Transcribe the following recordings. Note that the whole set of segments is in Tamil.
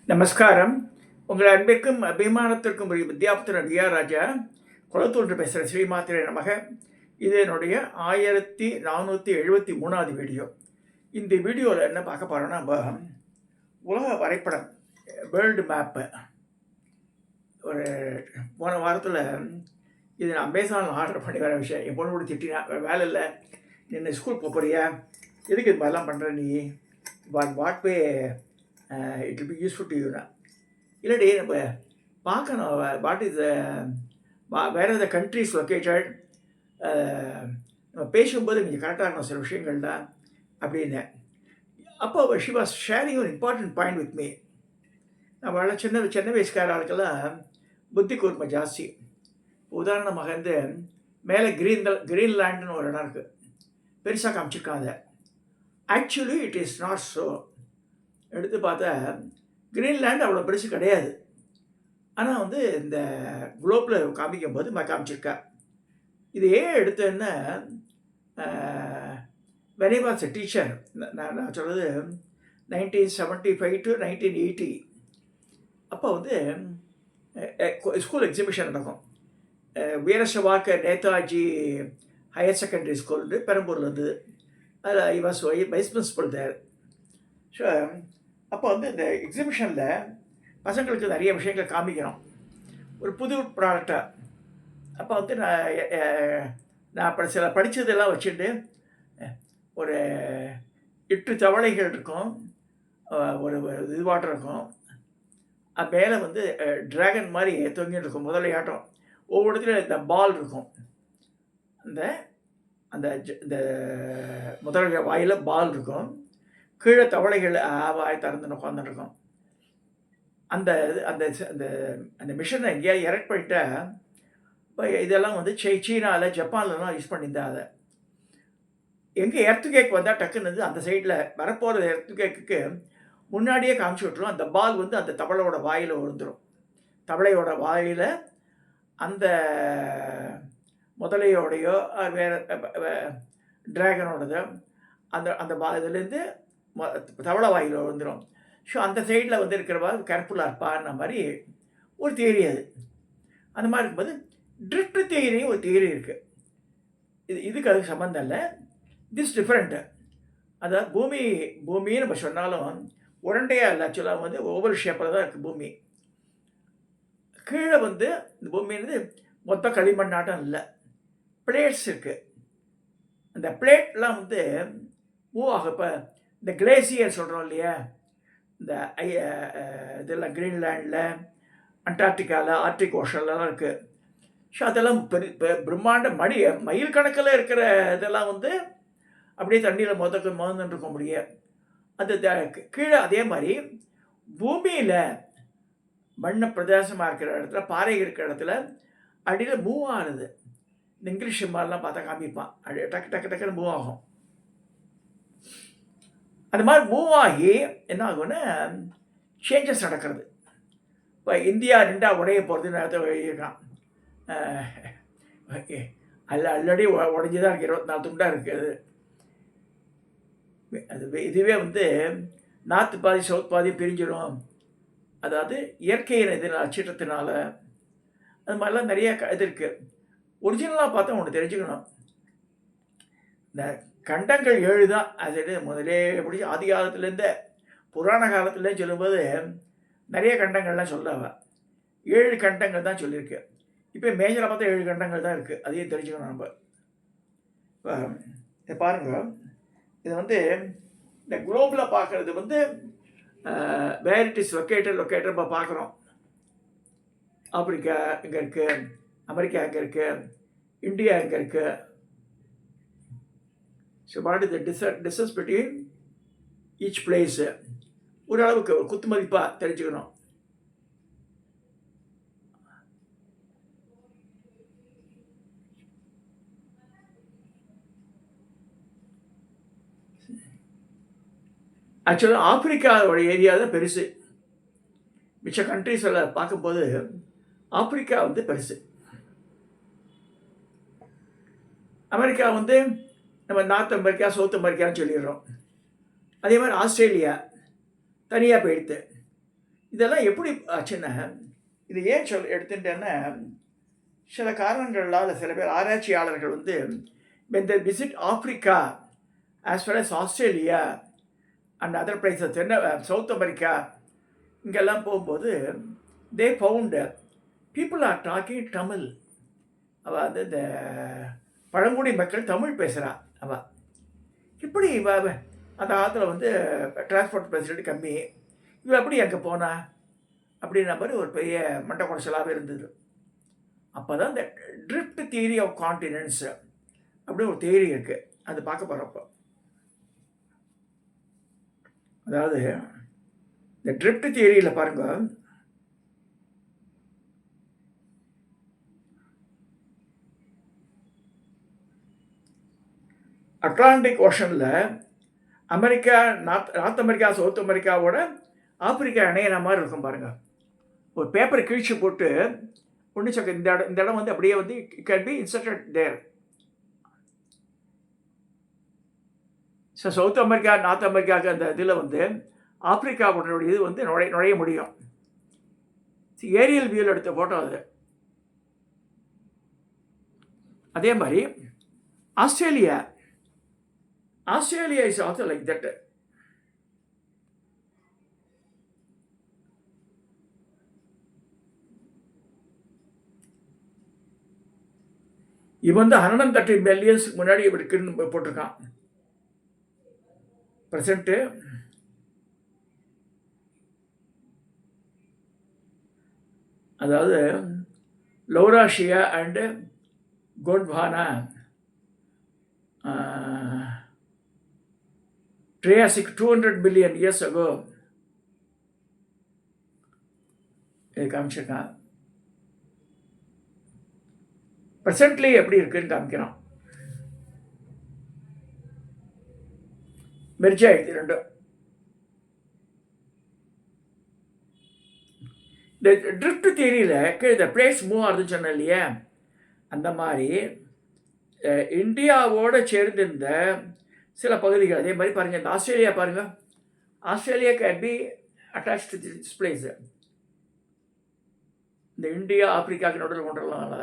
நமஸ்காரம். உங்கள் அன்பிற்கும் அபிமானத்திற்கும் ஒரு வித்யாபுத்திரன் டி.ஆர். ராஜா குளத்தூன்று பேசுகிறேன். ஸ்ரீமாத்திரை நமக. இது என்னுடைய 1473வது வீடியோ. இந்த வீடியோவில் என்ன பார்க்க போகிறோன்னா, நம்ம உலக வரைபடம், வேர்ல்டு மேப்பு. ஒரு போன வாரத்தில் இது நான் அமேசானில் ஆர்டர் பண்ணி வர விஷயம். என் பொண்ணு கூட திட்டினா, வேலை இல்லை, நின்று ஸ்கூல் போறியா, எதுக்கு இது மாதிரிலாம் பண்ணுற நீ, what way it will be useful to யூனா. இல்லாட்டி நம்ம பார்க்கணும், what is where are the countries located. நம்ம பேசும்போது கொஞ்சம் கரெக்டாக இருக்கணும் சில விஷயங்கள் தான் அப்படின்னு. அப்போ ஷி வாஸ் ஷேரிங் ஒரு இம்பார்ட்டன்ட் பாயிண்ட் வித் மீ. நம்மளால் சின்ன வயசுக்கார ஆளுக்கெல்லாம் புத்தி கூர்மை ஜாஸ்தி. உதாரணமாக வந்து மேலே கிரீன்லேண்டுன்னு ஒரு இடம் இருக்குது, பெருசாக காமிச்சிருக்காங்க. Actually it is not so. எடுத்து பார்த்தா கிரீன்லேண்ட் அவ்வளோ பெருசு கிடையாது. ஆனால் வந்து இந்த குளோப்பில் காமிக்கும் போது காமிச்சிருக்கா. இது ஏன் எடுத்தேன்னா, when I was a teacher, நான் சொல்கிறது 1975 to 1980, அப்போ வந்து ஸ்கூல் எக்ஸிபிஷன் நடக்கும். வீரசவாக்க நேதாஜி ஹையர் செகண்டரி ஸ்கூல் பெரம்பூரில் இருந்தது. அதில் I was vice principal there. So அப்போ வந்து இந்த எக்ஸிபிஷனில் பசங்களுக்கு நிறைய விஷயங்கள் காமிக்கிறோம், ஒரு புது ப்ராடக்டாக. அப்போ வந்து நான் அப்போ சில படித்ததெல்லாம் வச்சுட்டு, ஒரு 8 தவளைகள் இருக்கும், ஒரு இதுவாட்டம் இருக்கும், அது மேலே வந்து ட்ராகன் மாதிரி தொங்கிட்டு இருக்கும், முதலையாட்டம். ஒவ்வொரு இடத்துல இந்த பால் இருக்கும், அந்த அந்த இந்த முதலை வாயில் பால் இருக்கும், கீழே தவளைகள் வாய் திறந்து உட்காந்துருக்கும். அந்த அந்த அந்த அந்த மிஷினை எங்கேயாவது எரெக்ட் பண்ணிட்டா, இப்போ இதெல்லாம் வந்து சீனாவில் ஜப்பான்லலாம் யூஸ் பண்ணியிருந்தா. அதை எங்கே எர்த்துகேக் வந்தால் டக்குன்னு அந்த சைடில் வரப்போகிற எர்த்துகேக்கு முன்னாடியே காமிச்சு விட்ருவோம். அந்த பால் வந்து அந்த தவளையோட வாயில் விழுந்துடும். தவளையோட வாயில் அந்த முதலையோடையோ வேறு ட்ராகனோடதோ அந்த அந்த இதுலேருந்து தவளை வாயில் விழுந்துடும். ஸோ அந்த சைடில் வந்து இருக்கிறவா கேர்ஃபுல்லாக இருப்பான்ற மாதிரி ஒரு தியரி. அது அந்த மாதிரி இருக்கும்போது ட்ரிஃப்ட் தியரியும் ஒரு தியரி இருக்குது. இதுக்கு அதுக்கு சம்மந்தம் இல்லை, திஸ் டிஃப்ரெண்ட்டு. அதாவது பூமின்னு நம்ம சொன்னாலும் உருண்டையாக இல்லை, ஆக்சுவலாக வந்து ஓவல் ஷேப்பில் தான் இருக்குது பூமி. கீழே வந்து இந்த பூமின்றது மொத்த களிமண்ணாட்டம் இல்லை, பிளேட்ஸ் இருக்குது. அந்த பிளேட்லாம் வந்து மூவ் ஆகும். இப்போ இந்த கிளேசியர் சொல்கிறோம் இல்லையா, இந்த இதெல்லாம் கிரீன்லேண்டில், அண்டார்டிகாவில், ஆர்டிக் ஓஷன்லாம் இருக்குது. ஸோ அதெல்லாம் பிரம்மாண்ட மைல் கணக்கில் இருக்கிற இதெல்லாம் வந்து அப்படியே தண்ணியில் மோந்துட்டு இருக்க முடியாது. அது கீழே அதே மாதிரி பூமியில் மண்ணை பிரதேசமாக இருக்கிற இடத்துல, பாறை இருக்கிற இடத்துல அடியில் மூவ் ஆகுது. இந்த இங்கிலீஷ் மாதிரிலாம் பார்த்தா காமிப்பான், அப்படியே டக்கு டக்கு டக்குன்னு மூவ் ஆகும். அந்த மாதிரி மூவ் ஆகி என்ன ஆகும்னா சேஞ்சஸ் நடக்கிறது. இப்போ இந்தியா 2 உடைய போகிறதுன்னு எழுதியிருக்கான். ஆல்ரெடி உடஞ்சி தான் இருக்குது, 24 துண்டாக இருக்குது. அது இதுவே வந்து நார்த்து பாதி சவுத் பாதி பிரிஞ்சிடும். அதாவது இயற்கையின் இதில் அச்சிட்டத்தினால அது மாதிரிலாம் நிறைய இது இருக்குது. ஒரிஜினலாக பார்த்தா ஒன்று தெரிஞ்சுக்கணும், இந்த கண்டங்கள் 7 தான். அது முதலே பிடிச்சி ஆதி காலத்துலேருந்தே புராண காலத்துலேயே சொல்லும்போது நிறைய கண்டங்கள்லாம் சொல்லவா 7 கண்டங்கள் தான் சொல்லியிருக்கு. இப்போ மேஜராக பார்த்தா 7 கண்டங்கள் தான் இருக்குது, அதையும் தெரிஞ்சுக்கணும் நம்ம. இப்போ இதை பாருங்கள், இது வந்து இந்த குளோபில் பார்க்குறது வந்து வேர் இட் இஸ் லொக்கேட்டட் நம்ம பார்க்குறோம். ஆப்பிரிக்கா இங்கே இருக்குது, அமெரிக்கா இங்கே இருக்குது, இந்தியா இங்கே இருக்குது. So what is the distance between each place ஓரளவுக்கு ஒரு குத்து மதிப்பாக தெரிஞ்சுக்கணும். ஆக்சுவலாக ஆப்பிரிக்காவோட ஏரியா தான் பெருசு. மிச்ச கண்ட்ரிஸில் பார்க்கும்போது ஆப்பிரிக்கா வந்து பெருசு. அமெரிக்கா வந்து நம்ம நார்த் அமெரிக்கா, சவுத் அமெரிக்கான்னு சொல்லிடுறோம். அதே மாதிரி ஆஸ்திரேலியா தனியாக போயிடுது. இதெல்லாம் எப்படி ஆச்சுன்னா, இது ஏன் எடுத்துட்டேன்னா, சில காரணங்களால் சில பேர் ஆராய்ச்சியாளர்கள் வந்து when they visit Africa as well as Australia and other places, south America இங்கெல்லாம் போகும்போது they found people are talking Tamil. அவள் வந்து இந்த பழங்குடி மக்கள் தமிழ் பேசுகிறா. அவள் இப்படி அந்த காலத்தில் வந்து டிரான்ஸ்போர்ட் ஃபெசிலிட்டி கம்மி, இவள் எப்படி அங்கே போனா அப்படின்ற மாதிரி ஒரு பெரிய மண்ட குடைச்சலாகவே இருந்தது. அப்போ தான் இந்த ட்ரிஃப்ட் தியரி ஆஃப் கான்டினென்ட்ஸ் அப்படி ஒரு தியரி இருக்குது, அது பார்க்க போகிறப்போ. அதாவது இந்த ட்ரிஃப்ட் தியரியில் பாருங்கள், அட்லாண்டிக் ஓஷனில் அமெரிக்கா, நார்த் அமெரிக்கா, சவுத் அமெரிக்காவோட ஆப்பிரிக்கா இணையிற மாதிரி இருக்கும் பாருங்கள். ஒரு பேப்பரை கிழிச்சு போட்டு ஒன்று சக்க இந்த இடம் வந்து அப்படியே வந்து can be inserted there. So South America, north அமெரிக்காவுக்கு அந்த இதில் வந்து ஆப்பிரிக்காவோட இது வந்து நுழைய முடியும். ஏரியல் வியூவில் எடுத்த ஃபோட்டோ அது. அதே மாதிரி Australia is also like that. இவன் வந்து 130 மில்லியன்ஸ் முன்னாடி இருக்குன்னு போட்டிருக்கான் ப்ரெசண்ட்டு. அதாவது லௌராஷியா and Gondwana, Triassic 200 million years ago இது காமிச்சிருக்கான். ப்ரெசன்ட்லி எப்படி இருக்குன்னு காமிக்கிறான். மெர்ஜ் ஆகிடுது ரெண்டும். இந்த ட்ரிஃப்ட் தியரியில் இந்த பிளேஸ் மூவ் ஆகுதுன்னு சொன்னேன் இல்லையா, அந்த மாதிரி இந்தியாவோடு சேர்ந்திருந்த சில பகுதிகள். அதே மாதிரி பாருங்கள், இந்த ஆஸ்திரேலியா பாருங்கள், Australia can be attach to this place. இந்த இந்தியா ஆப்பிரிக்காவுக்கு நடுவில் கொண்டுடலாம்.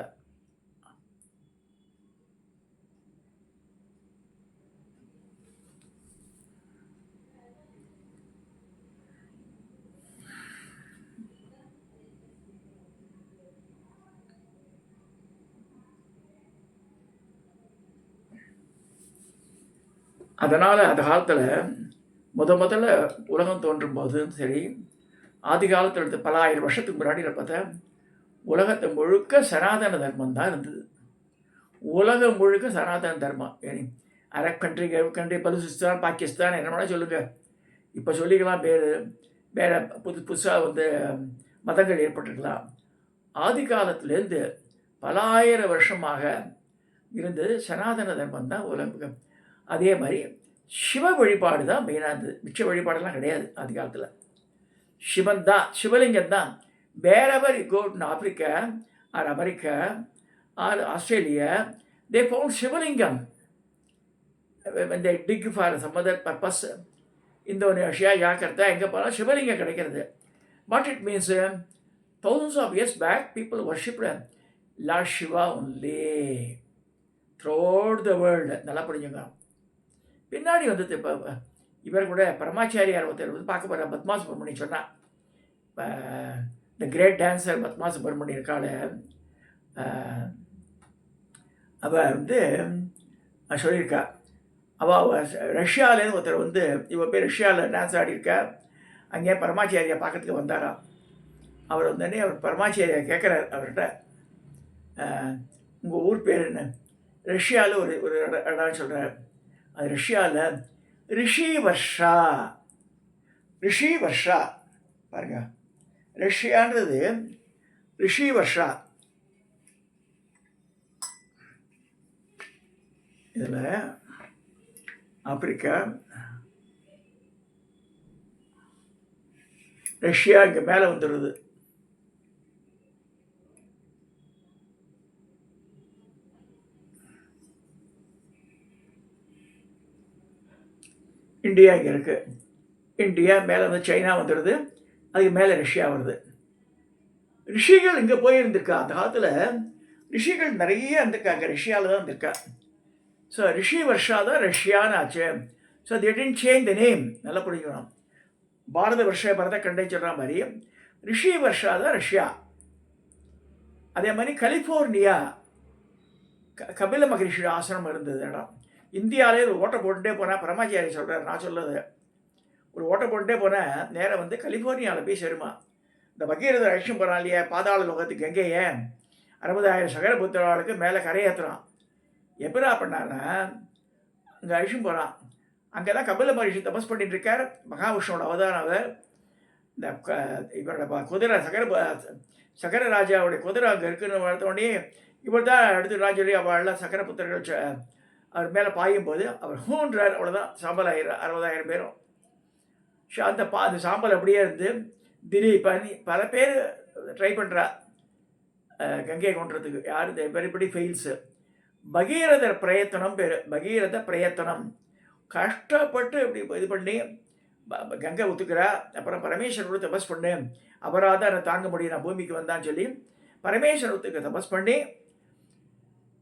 அதனால் அந்த காலத்தில் முதல்ல உலகம் தோன்றும் போது சரி, ஆதி காலத்தில் எடுத்து பல ஆயிரம் வருஷத்துக்கு முன்னாடி பார்த்தா உலகத்தை முழுக்க சனாதன தர்மம் தான் இருந்தது. உலகம் முழுக்க சனாதன தர்மம். அரப் கண்ட்ரி, பலுசிஸ்தான், பாகிஸ்தான், என்ன வேணால் சொல்லுங்கள், இப்போ சொல்லிக்கலாம். வேறு புதுசாக வந்து மதங்கள் ஏற்பட்டுருக்கலாம். ஆதி காலத்துலேருந்து பல ஆயிரம் வருஷமாக இருந்தது சனாதன தர்மம் தான் உலகம். அதே மாதிரி சிவ வழிபாடு தான் மெயினாக இருந்தது. மிச்ச வழிபாடெல்லாம் கிடையாது ஆதி காலத்தில். சிவன் தான், சிவலிங்கம் தான். Wherever you go to Africa or America or Australia, they found Sivalingam. when they dig for some other purpose, Indonesia, Jakarta, எங்கே போனால் சிவலிங்கம் கிடைக்கிறது. What it means, thousands of years back people worshipped Lord Shiva only throughout the world. நல்லா புரிஞ்சுங்க. பின்னாடி வந்துட்டு இப்போ இவர் கூட பரமாச்சாரியார் ஒருத்தர் வந்து பார்க்க போகிற பத்மா சுப்ரமணியம் சொன்னான். The great dancer Padma Subramaniam இருக்காள். அவள் வந்து சொல்லியிருக்கா, அவள் ரஷ்யாவிலேருந்து ஒருத்தர் வந்து இவள் பேர் ரஷ்யாவில் டான்ஸ் ஆடியிருக்கா. அங்கேயே பரமாச்சாரியை பார்க்கறதுக்கு வந்தாராம். அவர் வந்தோடனே அவர் பரமாச்சாரியை கேட்குறார் அவர்கிட்ட, உங்கள் ஊர் பேர் என்ன? ரஷ்யாவில் ஒரு இடம்னு சொல்கிறார். அது ரஷ்யாவில் ரிஷி வர்ஷா பாருங்க. ரஷ்யான்றது ரிஷி வர்ஷா. இதில் ஆப்பிரிக்கா, ரஷ்யா இங்கே மேலே வந்துடுது. இந்தியா இங்கே இருக்குது. இந்தியா மேலே வந்து சைனா வந்துடுது. அதுக்கு மேலே ரஷ்யா வருது. ரிஷிகள் இங்கே போயிருந்திருக்கா. அந்த காலத்தில் ரிஷிகள் நிறைய இருந்திருக்காங்க, ரஷ்யாவில் தான் இருந்திருக்கா. ஸோ ரிஷி வர்ஷா தான் ரஷ்யான்னு ஆச்சு. So they didn't change the name. நல்லா புரிஞ்சுக்கணும். பாரத வருஷ பரத கண்டை சொல்கிற மாதிரி ரிஷி வர்ஷா தான் ரஷ்யா. அதே மாதிரி கலிஃபோர்னியா கபில மகரிஷி ஆசிரமம் இருந்தது இடம். இந்தியாவிலே ஒரு ஓட்டை போட்டுட்டே போனால், பரமாச்சாரி சொல்கிறார், நான் சொல்லுது, ஒரு ஓட்டை போட்டுட்டே போனால் நேராக வந்து கலிஃபோர்னியாவில் போய் சேருமா. இந்த பகீரத அழிச்சும் போகிறான் இல்லையா, பாதாள லோகத்துக்கு கங்கையை 60,000 சகரபுத்திராளுக்கு மேலே கரையேற்றுறான். எப்படா பண்ணான்னா அங்கே அழிச்சும் போகிறான். அங்கே தான் கபில மகரிஷி தபஸ் பண்ணிட்டு இருக்கார். மகாவிஷ்ணுவோட அவதாரம் அவர். இந்த இவரோட குதிரை சகர ராஜாவுடைய குதிரை அங்கே இருக்குன்னு வளர்த்தோடனே இவர் தான் அடுத்து ராஜரி அவள்லாம் சக்கரபுத்திரர்கள் அவர் மேலே பாயும் போது அவர் ஹூன்றார். அவ்வளோதான், சாம்பல் ஆயிரம் 60,000 பேரும். ஸோ அந்த சாம்பல் அப்படியே இருந்து திலீபன் பல பேர் ட்ரை பண்ணுறா கங்கையை கொண்டுறதுக்கு. யார் வெரிபடி ஃபெயில்ஸு. பகீரத பிரயத்தனம் பேர். பகீரத பிரயத்தனம் கஷ்டப்பட்டு இப்படி இது பண்ணி கங்கை ஒத்துக்கிறா. அப்புறம் பரமேஸ்வரோட தபஸ் பண்ணு, அபராதம் அதை தாங்க முடியும், நான் பூமிக்கு வந்தான்னு சொல்லி பரமேஸ்வரத்துக்கு தபஸ் பண்ணி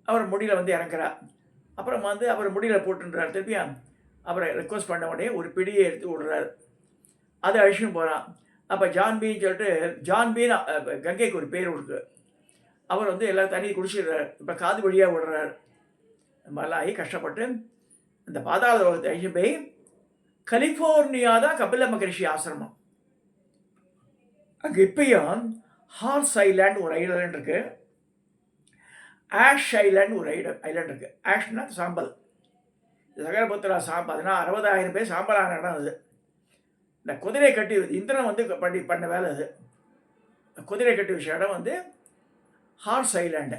அவர் முடியில் வந்து இறங்குறா. அப்புறம் வந்து அவர் முடியில் போட்டுன்றார். திருப்பியும் அவரை ரெக்வஸ்ட் பண்ண உடனே ஒரு பிடியை எடுத்து விடுறார். அதை அழிச்சுன்னு போகிறான். அப்போ ஜான்பின்னு சொல்லிட்டு, ஜான்பின்னு கங்கைக்கு ஒரு பேர் இருக்கு. அவர் வந்து எல்லா தண்ணியும் குடிச்சிடுறார். இப்போ காது வழியாக விடுறார். மலாயி கஷ்டப்பட்டு அந்த பாதாள லோகத்தை அழிச்சு போய் கலிஃபோர்னியா தான் கபில மகரிஷி ஆசிரமம். அங்கே இப்பயும் ஹார்ஸ் ஐலாண்ட் ஒரு ஐலாண்ட் இருக்குது, ஆஷ் ஐலாண்ட் ஒரு ஐலாண்ட் இருக்குது. ஆஷ்னா சாம்பல். சகரபுத்திரா அதனால் 60,000 பேர் சாம்பலான இடம் அது. இந்த குதிரை கட்டி இந்திரன் வந்து பண்ண வேலை அது. குதிரை கட்டி வச்ச இடம் வந்து ஹார்ஸ் ஐலாண்டு.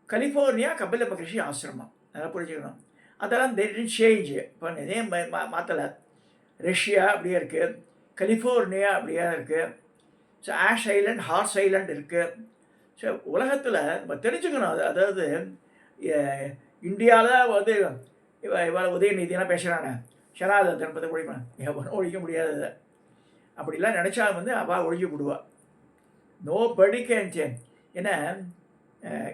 கலிஃபோர்னியா கபில மகரிஷி ஆசிரமம். நல்லா புரிஞ்சுக்கணும். அதெல்லாம் சேஞ்ச் இப்போ இதே மாற்றலை. ரஷ்யா அப்படியே இருக்குது, கலிஃபோர்னியா அப்படியே இருக்குது. So Ash Island, Horse Island இருக்குது. ஸோ உலகத்தில் நம்ம தெரிஞ்சுக்கணும். அதாவது இந்தியாவில் வந்து இவ்வளோ உதயநிதியெல்லாம் பேசுகிறானே, ஷனாத தர்மத்தை ஒழிக்கணும், எவனும் ஒழிக்க முடியாததை. அப்படிலாம் நினச்சா வந்து அவள் ஒழிக்க விடுவா. நோ படிக்க. ஏன்னா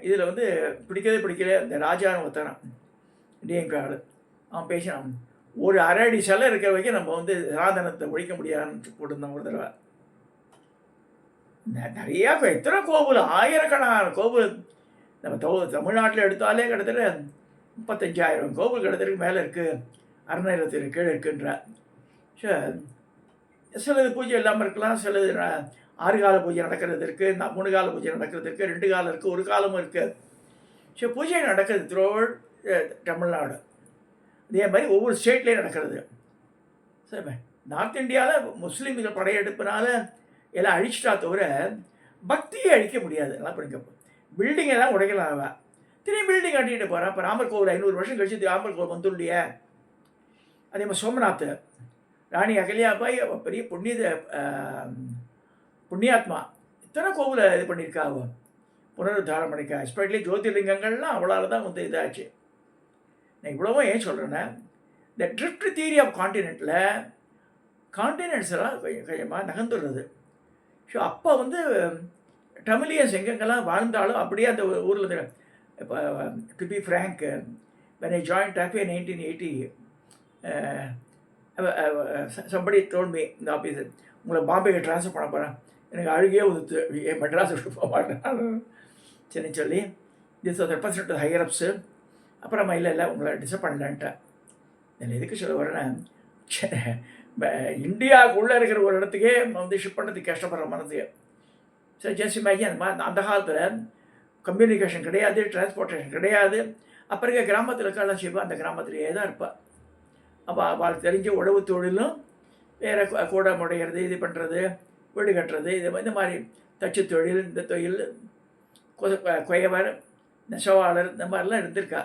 இதில் வந்து பிடிக்கல. இந்த ராஜான்னு ஒருத்தனம் டிஎம்காடு அவன் பேசினான், ஒரு அரை அடி சிலை இருக்கிற வரைக்கும் நம்ம வந்து சாதனத்தை ஒழிக்க முடியாதுன்னு போட்டுருந்தோம் ஒரு தடவை. நிறையா எத்தனை கோவில், ஆயிரக்கணக்கான கோவில் நம்ம தமிழ்நாட்டில் எடுத்தாலே கிட்டத்தட்ட 35,000 கோவில் கிட்டத்தட்ட மேலே இருக்குது, அறநிலையத்தில் கீழே இருக்குன்ற. சிலது பூஜை இல்லாமல் இருக்கலாம், சிலது 6 கால பூஜை நடக்கிறது இருக்குது, 3 கால பூஜை நடக்கிறது இருக்குது, 2 காலம் இருக்குது, ஒரு காலமும் இருக்குது. ஸோ பூஜை நடக்கிறது த்ரூஅவுட் தமிழ்நாடு. அதே மாதிரி ஒவ்வொரு ஸ்டேட்லேயும் நடக்கிறது. சரி, நார்த் இந்தியாவில் முஸ்லீம்கள் படையெடுப்பினால எல்லாம் அழிச்சிட்டா தவிர பக்தியை அழிக்க முடியாது. எல்லாம் படிக்க பில்டிங்கை தான் உடைக்கலாம். அவன் திரும்பி பில்டிங் கட்டிகிட்டு போகிறான். இப்போ ராமர் கோவில் 500 வருஷம் கழிச்சு ராமர் கோவில் வந்துள்ளிய. அதே மாதிரி சோமநாத், ராணி அகல்யாபாய் பெரிய புண்ணியாத்மா, இத்தனை கோவிலை இது பண்ணியிருக்கா. அவன் புனருத்தாரம் பண்ணியிருக்கா. எஸ்பெஷலி ஜோதிர்லிங்கங்கள்லாம் அவளால் தான் வந்து இதாச்சு. நான் இவ்வளவோ ஏன் சொல்கிறேன்னா, இந்த ட்ரிஃப்ட் தியரி ஆஃப் காண்டினென்ட்ஸ் எல்லாம் கொஞ்சமாக நகர்ந்துடுறது. ஸோ அப்போ வந்து தமிழியன்ஸ் எங்கெங்கெல்லாம் வாழ்ந்தாலும் அப்படியே அந்த ஊரில் இப்போ to be frank, when I joined TAFE in 1980, somebody told me இந்த ஆஃபீஸர், உங்களை பாம்பேக்கு ட்ரான்ஸ்ஃபர் பண்ண போகிறேன், எனக்கு அழுகையே உதுத்து, மெட்ராஸ் விட்டு போக மாட்டேன் சரின்னு சொல்லி this was represent higher ups. அப்புறமா இல்லை உங்களை டிஸ்டர்ப் பண்ணலான்ட்டேன். நான் எதுக்கு சொல்ல வரேன்னா, இந்தியாவுக்குள்ளே இருக்கிற ஒரு இடத்துக்கே வந்து ஷிப் பண்ணுறதுக்கு கஷ்டப்படுற மனதுக்கு. சரி, ஜஸ்ட் இமேஜின் அந்த காலத்தில் கம்யூனிகேஷன் கிடையாது, டிரான்ஸ்போர்ட்டேஷன் கிடையாது. அப்புறம் கிராமத்தில் இருக்கலாம் ஷிப் அந்த கிராமத்திலேயே தான் இருப்பாள். அப்போ அவளுக்கு தெரிஞ்ச உழவு தொழிலும் வேறு கூட முடைகிறது, இது பண்ணுறது, வீடு கட்டுறது, இந்த மாதிரி தச்சு தொழில், இந்த தொழில், கொயவர், நெசவாளர், இந்த மாதிரிலாம் இருந்திருக்கா.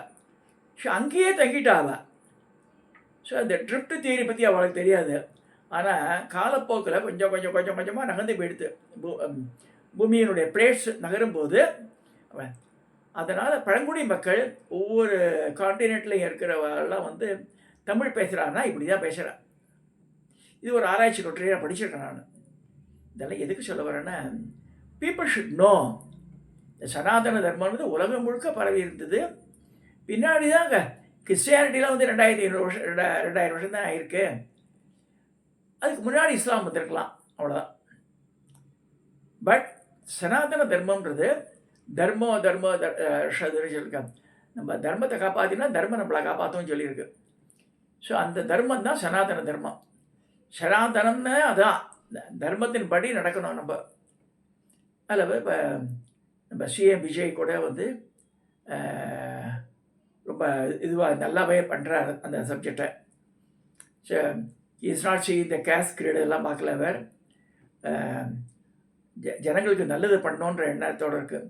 ஸோ அங்கேயே தங்கிட்டா அவள். ஸோ அந்த ட்ரிஃப்ட் தியரி பற்றி அவளுக்கு தெரியாது. ஆனால் காலப்போக்கில் கொஞ்சமாக நகர்ந்து போயிடுது. பூமியினுடைய பிளேட்ஸ் நகரும்போது அதனால் பழங்குடி மக்கள் ஒவ்வொரு காண்டினென்ட்லையும் இருக்கிறவெல்லாம் வந்து தமிழ் பேசுகிறான்னா இப்படி தான் பேசுகிறேன். இது ஒரு ஆராய்ச்சி கட்டுரையாக படிச்சிருக்கேன் நான். இதெல்லாம் எதுக்கு சொல்ல வரேன்னா, பீப்புள் ஷுட் நோ இந்த சனாதன தர்மம்ன்றது உலகம் முழுக்க பரவி இருந்தது. பின்னாடி தாங்க கிறிஸ்டியானிட்டிலாம் வந்து 2500 வருஷம் 2000 வருஷம் தான் ஆயிருக்கு. அதுக்கு முன்னாடி இஸ்லாம் வந்திருக்கலாம், அவ்வளோதான். பட் சனாதன தர்மம்ன்றது தர்மோ தர்மோ சொல்லியிருக்காங்க. நம்ம தர்மத்தை காப்பாற்றினா தர்மம் நம்மளை காப்பாற்றும்னு சொல்லியிருக்கு. ஸோ அந்த தர்மம் தான் சனாதன தர்மம். சனாதனம்னு அதான் தர்மத்தின் படி நடக்கணும் நம்ம. அதில் இப்போ நம்ம சிஎம் விஜய் கூட வந்து ரொம்ப இதுவாக நல்லாவே பண்ணுறாரு அந்த சப்ஜெக்டை. ஸோ இஸ் நாட் சி இந்த கேஸ்ட் கிரேடு எல்லாம் பார்க்கல. அவர் ஜனங்களுக்கு நல்லது பண்ணணுன்ற எண்ணத்தோடு இருக்குது.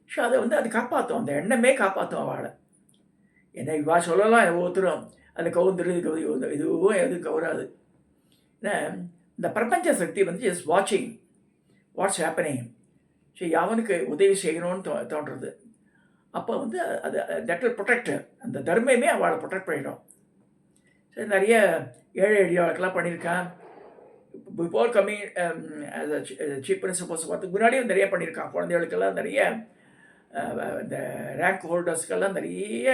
ஸோ அதை வந்து அது காப்பாற்றும், அந்த எண்ணமே காப்பாற்றும் அவளை. என்ன இவா சொல்லலாம் ஒவ்வொருத்தரும் அதில் கவுந்துரு இதுவும் எதுவும் கவராது. ஏன்னா இந்த பிரபஞ்ச சக்தி வந்து இஸ் வாட்சிங் வாட்ஸ் ஹேப்பனிங். ஸோ அவனுக்கு உதவி செய்யணும்னு தோன்றுறது. அப்போ வந்து அது தட் வில் ப்ரொடெக்ட், அந்த தர்மமே அவளை ப்ரொடெக்ட் பண்ணிடும். சரி, நிறைய ஏழை எளியவர்களுக்கெல்லாம் பண்ணியிருக்கான். Before coming chief minister post பார்த்துக்கு முன்னாடியும் நிறைய பண்ணியிருக்கான். குழந்தைகளுக்கெல்லாம் நிறைய இந்த ரேங்க் ஹோல்டர்ஸ்க்கெல்லாம் நிறைய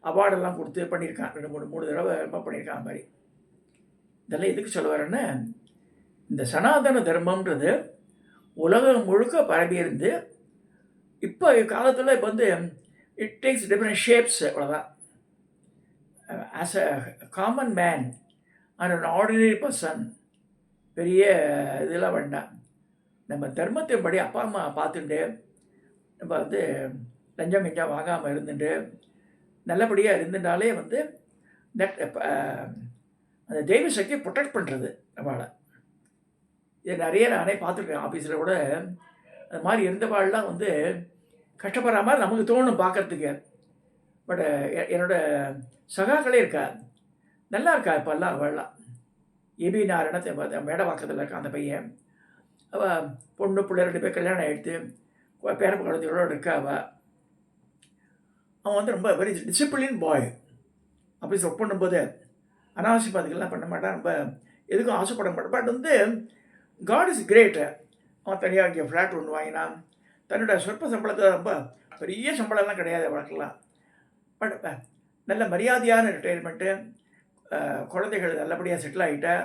அவார்டெல்லாம் கொடுத்து பண்ணியிருக்கான். 2-3 தடவை ரொம்ப பண்ணியிருக்கான் அந்த மாதிரி. இதெல்லாம் எதுக்கு சொல்ல வரேன்னா, இந்த சனாதன தர்மம்ன்றது உலகம் முழுக்க பரவி இருந்து இப்போ காலத்தில் இப்போ வந்து இட் டேக்ஸ் டிஃப்ரெண்ட் ஷேப்ஸ். அவ்வளோதான். As a common man and an ordinary person பெரிய இதெல்லாம் வேண்டாம். நம்ம தர்மத்தின்படி அப்பா அம்மா பார்த்துட்டு நம்ம வந்து லஞ்சம் கிஞ்சம் வாங்காமல் இருந்துட்டு நல்லபடியாக இருந்துட்டாலே வந்து தட் அந்த தெய்வ சக்தியை ப்ரொடெக்ட் பண்ணுறது நம்மளை. இது நிறைய நானே பார்த்துருக்கேன். ஆஃபீஸில் கூட அது மாதிரி இருந்தவாள்லாம் வந்து கஷ்டப்படுற மாதிரி நமக்கு தோணும் பார்க்குறதுக்கு. பட் என்னோடய சகாக்களே இருக்கா, நல்லா இருக்கா இப்போல்லாம். அவள்லாம் ஏபி நாராயணத்தை மேடவாக்கத்தில் இருக்கா அந்த பையன். அவள் பொண்ணு பிள்ளை 2 பேர் கல்யாணம் எடுத்து பேர குழந்தைகளோடு இருக்கா. அவன் வந்து ரொம்ப வெரி டிசிப்ளின் பாய். ஆஃபீஸ் ஒர்க் பண்ணும்போது அனாவசியம் அதுக்கெல்லாம் பண்ண மாட்டான், ரொம்ப எதுக்கும் ஆசைப்பட மாட்டான். பட் வந்து காட் இஸ் கிரேட்டு. அவன் தனியாக இங்கே ஃப்ளாட் ஒன்று வாங்கினான். தன்னோட சொற்ப சம்பளத்தை, ரொம்ப பெரிய சம்பளம்லாம் கிடையாது அவளுக்கெல்லாம். பட் நல்ல மரியாதையான ரிட்டையர்மெண்ட்டு, குழந்தைகள் நல்லபடியாக செட்டில் ஆகிட்டா.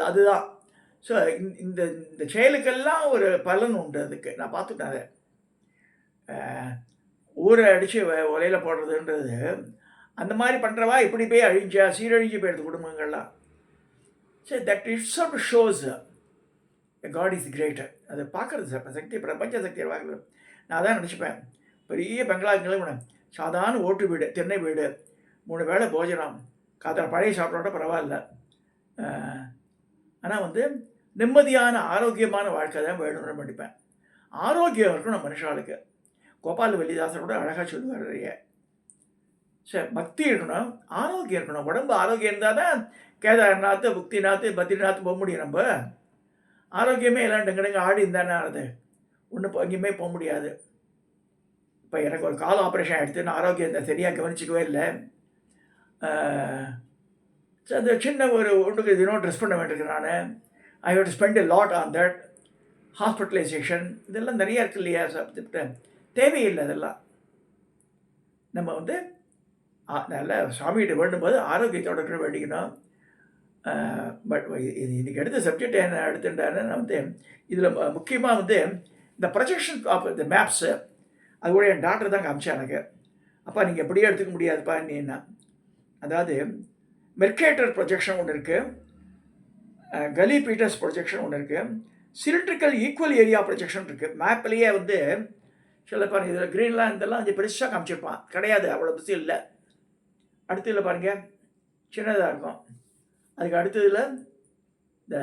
அதுதான். ஸோ இந்த இந்த செயலுக்கெல்லாம் ஒரு பலன் உண்டு. அதுக்கு நான் பார்த்துட்டேன். அதை ஊரை அடித்து ஒலையில் போடுறதுன்றது அந்த மாதிரி பண்ணுறவா இப்படி போய் அழிஞ்சா சீரழிஞ்சு போயிடுது குடும்பங்கள்லாம். So that it's off shows God is greater. அதை பார்க்குறது சக்தி, பிரபஞ்ச சக்தியை பார்க்குறது. நான் அதான் நினச்சிப்பேன். பெரிய பெங்களாங்களும் சாதாரண ஓட்டு வீடு, திண்ணை வீடு, 3 வேளை போஜனம், காத்தால பழைய சாப்பிட்டோட பரவாயில்ல. ஆனால் வந்து நிம்மதியான ஆரோக்கியமான வாழ்க்கை தான் வேணும்னு படிப்பேன். ஆரோக்கியம் இருக்கணும் மனுஷாளுக்கு. கோபால வள்ளிதாசரோட அழகாக சொல்லுவார் நிறைய. சரி, பக்தி இருக்கணும், ஆரோக்கியம் இருக்கணும். உடம்பு ஆரோக்கியம் இருந்தால் தான் கேதார்நாத், புக்திநாத், பத்ரிநாத் போக முடியும். நம்ம ஆரோக்கியமே எல்லாம் டெங்கடங்க ஆடி இருந்தானே அது ஒன்றும் எங்கேயுமே போக முடியாது. இப்போ எனக்கு ஒரு கால் ஆப்ரேஷன் எடுத்து நான் ஆரோக்கியத்தை சரியாக கவனிச்சிக்கவே இல்லை. அந்த சின்ன ஒரு ஒன்றுக்கு தினம் ட்ரெஸ் பண்ண வேண்டியிருக்கு. நான் I have to spend a lot on that. ஹாஸ்பிட்டலைசேஷன் இதெல்லாம் நிறையா இருக்குது இல்லையா? தேவையில்லை. அதெல்லாம் நம்ம வந்து நல்லா சாமிகிட்ட வேண்டும்போது ஆரோக்கியத்தோட இருக்க வேண்டிக்கணும். பட் இது இன்றைக்கி எடுத்த சப்ஜெக்ட் என்ன எடுத்துட்டாருன்னு நான் வந்து இதில் முக்கியமாக வந்து இந்த ப்ரொஜெக்ஷன் ஆஃப் இந்த மேப்ஸு அது கூட என் டாக்டர் தான் காமிச்சா எனக்கு. அப்பா நீங்கள் எப்படியே எடுத்துக்க முடியாதுப்பா நீன்னா. அதாவது மெர்கேட்டர் ப்ரொஜெக்ஷன் ஒன்று இருக்குது, கலி பீட்டர்ஸ் ப்ரொஜெக்ஷன் ஒன்று இருக்குது, சிலிண்ட்ரிக்கல் ஈக்குவல் ஏரியா ப்ரொஜெக்ஷன் இருக்குது. மேப்லேயே வந்து சில பாருங்கள், இதில் க்ரீன்லாம் இதெல்லாம் கொஞ்சம் பெருசாக காமிச்சிருப்பான், கிடையாது அவ்வளோ பிஸி இல்லை. அடுத்ததில் பாருங்கள் சின்னதாக இருக்கும். அதுக்கு அடுத்ததில் இந்த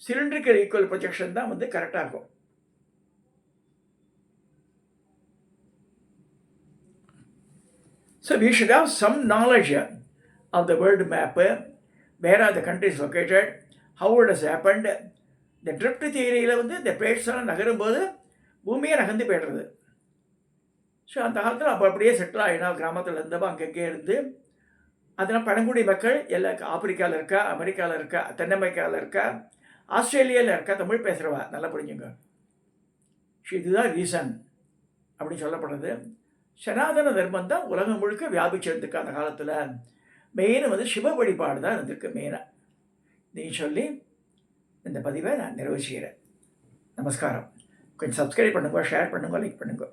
சிலிண்ட்ரிக்கல் ஈக்குவல் ப்ரொஜெக்ஷன் தான் வந்து கரெக்டாக இருக்கும். So we should have some knowledge of the world map, where are the countries located, how it has happened. இந்த ட்ரிப்ட் தியரியில் வந்து இந்த பிளேட்ஸ்லாம் நகரும்போது பூமியை நகர்ந்து போய்டுறது. ஸோ அந்த காலத்தில் அப்போ அப்படியே செட்டில் ஆகினா கிராமத்தில் இருந்தப்போ அங்கங்கே இருந்து அதெல்லாம் பழங்குடி மக்கள் எல்லாம் ஆப்பிரிக்காவில் இருக்கா, அமெரிக்காவில் இருக்கா, தென் அமெரிக்காவில் இருக்கா, ஆஸ்திரேலியாவில் இருக்க தமிழ் பேசுகிறவா நல்லா புரிஞ்சுங்க. இதுதான் ரீசன் அப்படின்னு சொல்லப்படுறது. சனாதன தர்மம் தான் உலகம் முழுக்க வியாபிச்சிருந்துருக்கு அந்த காலத்தில். மெயின் வந்து சிவ வழிபாடு தான் இருந்திருக்கு மெயினாக. நீ சொல்லி இந்த பதிவை நான் நிறைவு செய்கிறேன். நமஸ்காரம். கொஞ்சம் சப்ஸ்கிரைப் பண்ணுங்க, ஷேர் பண்ணுங்க, லைக் பண்ணுங்க.